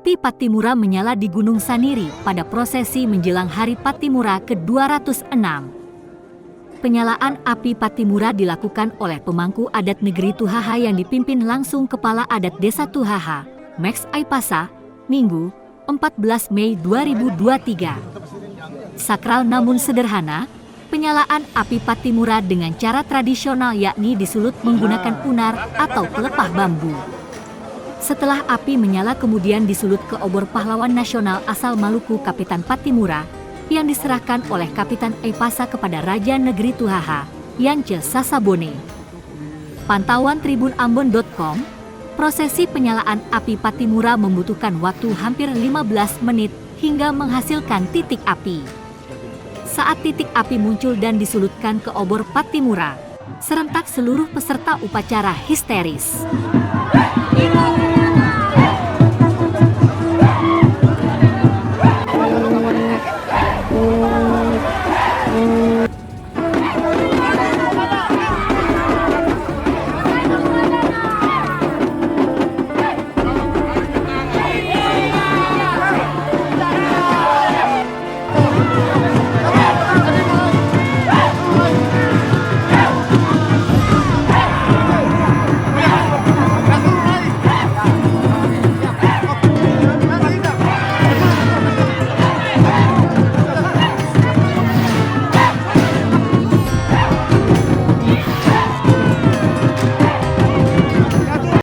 Api Pattimura menyala di Gunung Saniri pada prosesi menjelang Hari Pattimura ke-206. Penyalaan api Pattimura dilakukan oleh pemangku adat negeri Tuhaha yang dipimpin langsung Kepala Adat Desa Tuhaha, Max Aipasa, Minggu, 14 Mei 2023. Sakral namun sederhana, penyalaan api Pattimura dengan cara tradisional yakni disulut menggunakan unar atau pelepah bambu. Setelah api menyala kemudian disulut ke obor pahlawan nasional asal Maluku Kapitan Pattimura yang diserahkan oleh Kapitan Aipasa kepada Raja Negeri Tuhaha, Yance Sasabone. Pantauan tribunambon.com, prosesi penyalaan api Pattimura membutuhkan waktu hampir 15 menit hingga menghasilkan titik api. Saat titik api muncul dan disulutkan ke obor Pattimura, serentak seluruh peserta upacara histeris.